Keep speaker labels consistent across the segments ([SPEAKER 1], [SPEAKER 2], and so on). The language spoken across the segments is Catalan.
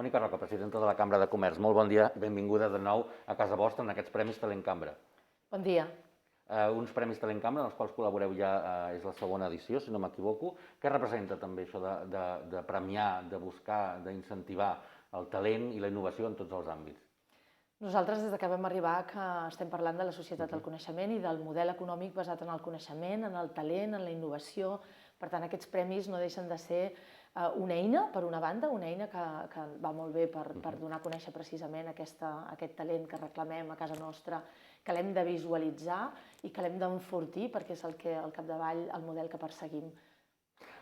[SPEAKER 1] Mònica Roca, presidenta de la Cambra de Comerç. Molt bon dia i benvinguda de nou a casa vostra en aquests Premis Talent Cambra.
[SPEAKER 2] Bon dia.
[SPEAKER 1] Uns Premis Talent Cambra en els quals col·laboreu ja, és la segona edició, si no m'equivoco. Què representa també això de premiar, de buscar, d'incentivar el talent i la innovació en tots els àmbits?
[SPEAKER 2] Nosaltres, des que vam arribar, que estem parlant de la societat del coneixement i del model econòmic basat en el coneixement, en el talent, en la innovació. Per tant, aquests premis no deixen de ser una eina, per una banda, una eina que va molt bé per donar a conèixer precisament aquest talent que reclamem a casa nostra, que l'hem de visualitzar i que l'hem d'enfortir perquè és el que al capdavall el model que perseguim.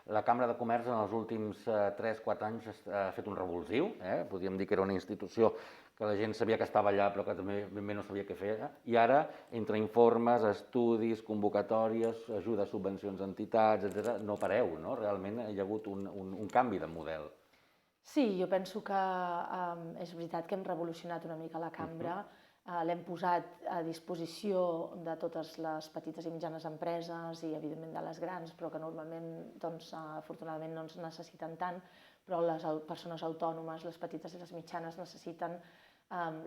[SPEAKER 1] La Cambra de Comerç en els últims 3-4 anys ha fet un revulsiu, podríem dir que era una institució que la gent sabia que estava allà però que també ben bé no sabia què fer, i ara, entre informes, estudis, convocatòries, ajudes, subvencions a entitats, etc., no pareu, no? Realment hi ha hagut un canvi de model.
[SPEAKER 2] Sí, jo penso que és veritat que hem revolucionat una mica la cambra, l'hem posat a disposició de totes les petites i mitjanes empreses i, evidentment, de les grans, però que normalment, doncs, afortunadament, no ens necessiten tant, però les persones autònomes, les petites i les mitjanes, necessiten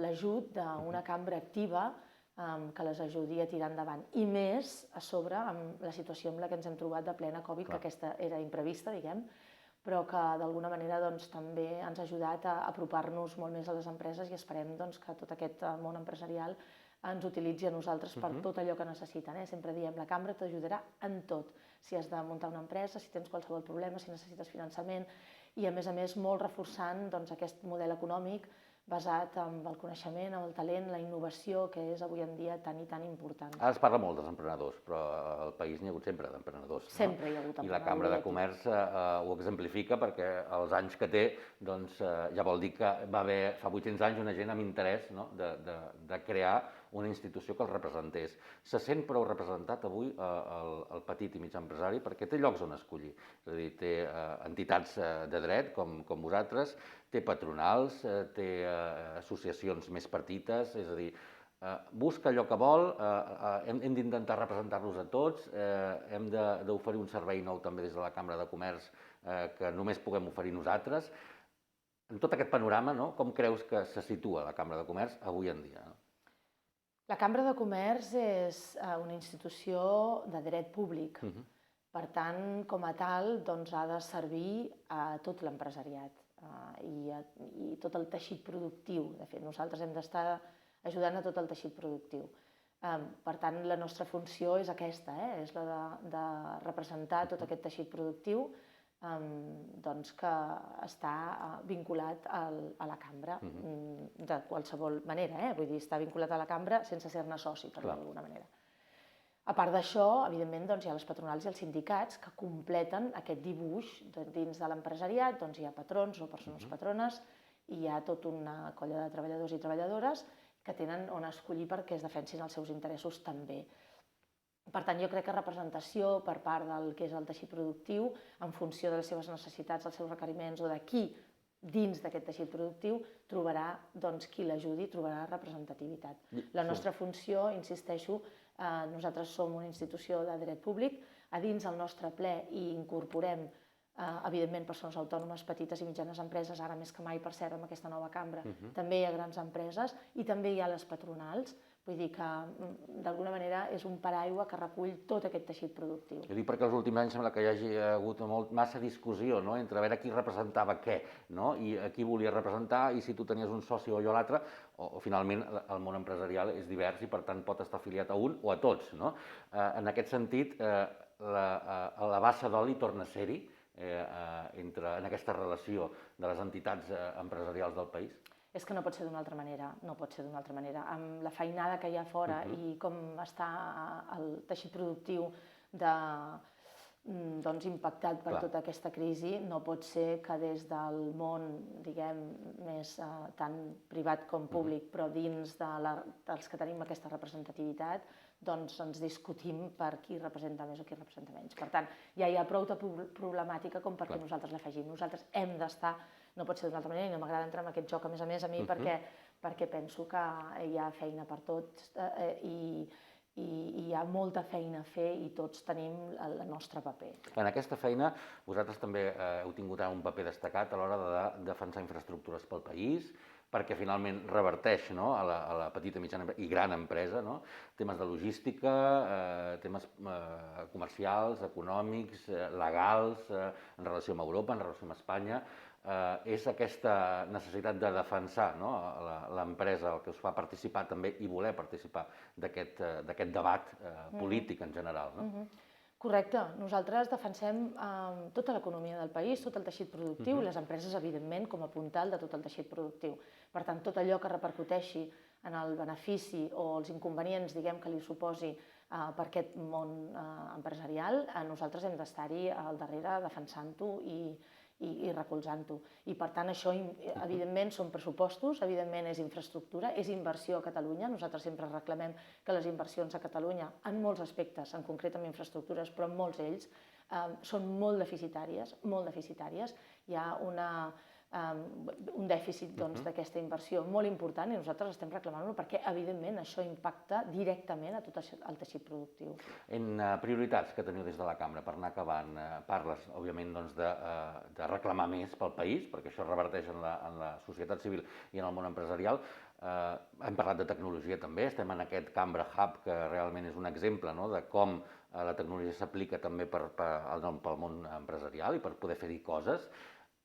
[SPEAKER 2] l'ajut d'una cambra activa que les ajudi a tirar endavant. I més, a sobre, amb la situació amb la que ens hem trobat de plena Covid, que aquesta era imprevista, diguem, però que d'alguna manera també ens ha ajudat a apropar-nos molt més a les empreses i esperem que tot aquest món empresarial ens utilitzi a nosaltres per tot allò que necessiten. Sempre diem, la cambra t'ajudarà en tot. Si has de muntar una empresa, si tens qualsevol problema, si necessites finançament, i a més molt reforçant aquest model econòmic basat en el coneixement, en el talent, la innovació, que és avui en dia tan i tan important.
[SPEAKER 1] Ara es parla molt dels emprenedors, però al país n'hi ha hagut sempre d'emprenedors.
[SPEAKER 2] Sempre hi ha hagut emprenedors.
[SPEAKER 1] I la Cambra de Comerç ho exemplifica perquè els anys que té ja vol dir que va haver fa 800 anys una gent amb interès de crear una institució que els representés. Se sent prou representat avui el petit i mig empresari perquè té llocs on escollir. És a dir, té entitats de dret com vosaltres, té patronals, té associacions més petites, és a dir, busca allò que vol, hem d'intentar representar-los a tots, hem d'oferir un servei nou també des de la Cambra de Comerç que només puguem oferir nosaltres. En tot aquest panorama, com creus que se situa la Cambra de Comerç avui en dia?
[SPEAKER 2] La Cambra de Comerç és una institució de dret públic. Per tant, com a tal, ha de servir a tot l'empresariat i tot el teixit productiu. De fet, nosaltres hem d'estar ajudant a tot el teixit productiu. Per tant, la nostra funció és aquesta, és la de representar tot aquest teixit productiu que està vinculat a la cambra, de qualsevol manera, vull dir, està vinculat a la cambra sense ser-ne soci, per dir-ho d'alguna manera. A part d'això, evidentment, hi ha les patronals i els sindicats que completen aquest dibuix dins de l'empresariat, hi ha patrons o persones patrones i hi ha tota una colla de treballadors i treballadores que tenen on escollir perquè es defensin els seus interessos també. Per tant, jo crec que representació per part del que és el teixit productiu, en funció de les seves necessitats, els seus requeriments o de qui dins d'aquest teixit productiu trobarà qui l'ajudi, trobarà representativitat. La nostra funció, insisteixo, nosaltres som una institució de dret públic, a dins el nostre ple hi incorporem evidentment persones autònomes, petites i mitjanes empreses, ara més que mai, per cert, amb aquesta nova cambra, també hi ha grans empreses i també hi ha les patronals. Vull dir que, d'alguna manera, és un paraigua que recull tot aquest teixit productiu.
[SPEAKER 1] Jo dic perquè els últims anys sembla que hi hagi hagut massa discussió entre veure qui representava què i a qui volia representar i si tu tenies un soci o allò l'altre, o finalment el món empresarial és divers i per tant pot estar afiliat a un o a tots. En aquest sentit, la bassa d'oli torna a ser-hi en aquesta relació de les entitats empresarials del país?
[SPEAKER 2] És que no pot ser d'una altra manera, no pot ser d'una altra manera. Amb la feinada que hi ha fora i com està el teixit productiu impactat per tota aquesta crisi, no pot ser que des del món, diguem, més tant privat com públic, però dins dels que tenim aquesta representativitat, ens discutim per qui representa més o qui representa menys. Per tant, ja hi ha prou problemàtica com perquè nosaltres l'afegim. Nosaltres hem d'estar, no pot ser d'una altra manera, i no m'agrada entrar en aquest joc, a més a mi, perquè penso que hi ha feina per tots i hi ha molta feina a fer i tots tenim el nostre paper.
[SPEAKER 1] En aquesta feina vosaltres també heu tingut un paper destacat a l'hora de defensar infraestructures pel país, perquè finalment reverteix, no, a la petita, mitjana i gran empresa, no? Temes de logística, temes comercials, econòmics, legals, en relació amb Europa, en relació amb Espanya. És aquesta necessitat de defensar, no, l'empresa el que us fa participar també i voler participar d'aquest debat polític en general, no?
[SPEAKER 2] Correcte. Nosaltres defensem tota l'economia del país, tot el teixit productiu, i les empreses, evidentment, com a puntal de tot el teixit productiu. Per tant, tot allò que repercuteixi en el benefici o els inconvenients, diguem, que li suposi per aquest món empresarial, nosaltres hem d'estar-hi al darrere defensant-ho i recolzant-ho. I per tant això, evidentment, són pressupostos, evidentment és infraestructura, és inversió a Catalunya. Nosaltres sempre reclamem que les inversions a Catalunya, en molts aspectes, en concret en infraestructures, però en molts d'ells, són molt deficitàries, molt deficitàries. Hi ha un dèficit d'aquesta inversió molt important i nosaltres estem reclamant-ho perquè, evidentment, això impacta directament a tot el teixit productiu.
[SPEAKER 1] En prioritats que teniu des de la cambra, per anar acabant, parles, òbviament, de reclamar més pel país, perquè això reverteix en la societat civil i en el món empresarial. Hem parlat de tecnologia també, estem en aquest Cambra Hub, que realment és un exemple de com la tecnologia s'aplica també pel món empresarial i per poder fer-hi coses.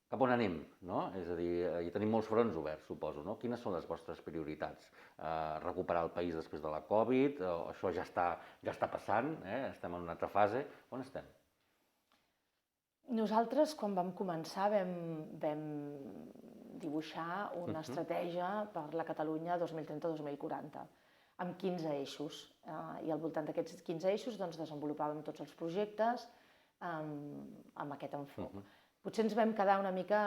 [SPEAKER 1] Cap on anem, no? És a dir, hi tenim molts fronts oberts, suposo, no? Quines són les vostres prioritats? Recuperar el país després de la Covid? Això ja està passant, estem en una altra fase. On estem?
[SPEAKER 2] Nosaltres, quan vam començar, vam dibuixar una estratègia per la Catalunya 2030-2040, amb 15 eixos. I al voltant d'aquests 15 eixos desenvolupàvem tots els projectes amb aquest enfocament. Potser ens vam quedar una mica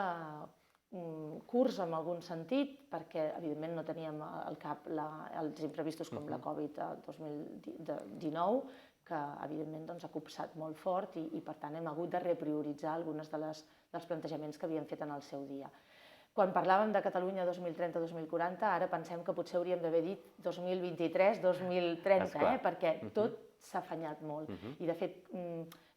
[SPEAKER 2] curts en algun sentit, perquè evidentment no teníem al cap els imprevistos com la Covid 2019, que evidentment ha copsat molt fort i per tant hem hagut de reprioritzar alguns dels plantejaments que havíem fet en el seu dia. Quan parlàvem de Catalunya 2030-2040, ara pensem que potser hauríem d'haver dit 2023-2030, perquè tot s'ha afanyat molt. I de fet,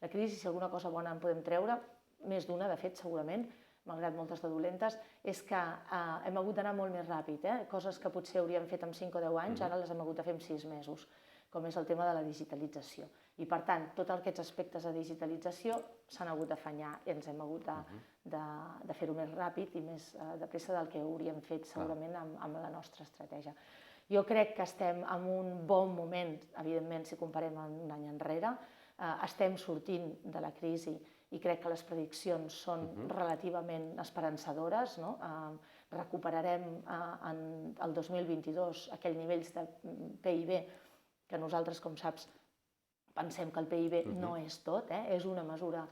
[SPEAKER 2] la crisi, si alguna cosa bona en podem treure, més d'una, de fet, segurament, malgrat moltes de dolentes, és que hem hagut d'anar molt més ràpid. Coses que potser hauríem fet en 5 o 10 anys, ara les hem hagut de fer en 6 mesos, com és el tema de la digitalització. I, per tant, tots aquests aspectes de digitalització s'han hagut d'afanyar i ens hem hagut de fer-ho més ràpid i més de pressa del que hauríem fet segurament amb la nostra estratègia. Jo crec que estem en un bon moment, evidentment, si comparem amb un any enrere. Estem sortint de la crisi i crec que les prediccions són relativament esperançadores. Recuperarem el 2022 aquells nivells de PIB que nosaltres, com saps, pensem que el PIB no és tot, és una mesura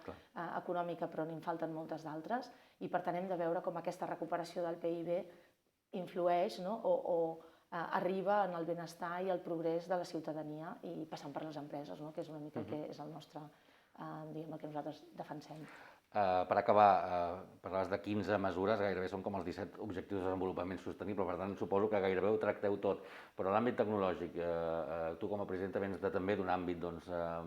[SPEAKER 2] econòmica, però n'hi falten moltes d'altres, i per tant hem de veure com aquesta recuperació del PIB influeix o arriba en el benestar i el progrés de la ciutadania i passant per les empreses, que és una mica el que és el nostre, diguem, el que nosaltres defensem.
[SPEAKER 1] Per acabar, parlaves de 15 mesures, gairebé són com els 17 objectius de desenvolupament sostenible, per tant suposo que gairebé ho tracteu tot, però en l'àmbit tecnològic, tu com a presidenta vens també d'un àmbit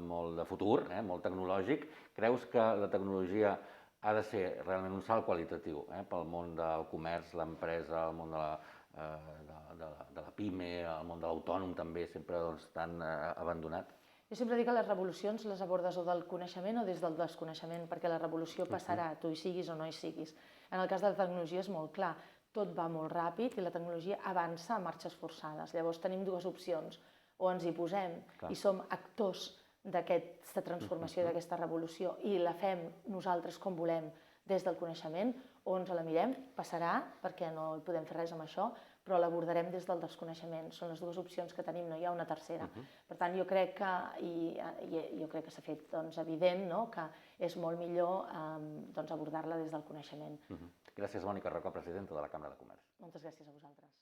[SPEAKER 1] molt de futur, molt tecnològic. Creus que la tecnologia ha de ser realment un salt qualitatiu pel món del comerç, l'empresa, el món de la PIME, el món de l'autònom també, sempre tan abandonat?
[SPEAKER 2] Jo sempre dic que les revolucions les abordes o del coneixement o des del desconeixement, perquè la revolució passarà, tu hi siguis o no hi siguis. En el cas de la tecnologia és molt clar, tot va molt ràpid i la tecnologia avança a marxes forçades. Llavors tenim dues opcions, o ens hi posem i som actors d'aquesta transformació, d'aquesta revolució, i la fem nosaltres com volem des del coneixement, o ens la mirem, passarà, perquè no hi podem fer res amb això, però l'abordarem des del desconeixement. Són les dues opcions que tenim, no hi ha una tercera. Per tant, jo crec que s'ha fet evident que és molt millor abordar-la des del coneixement.
[SPEAKER 1] Gràcies, Mònica Roca, presidenta de la Cambra de Comerç.
[SPEAKER 2] Moltes gràcies a vosaltres.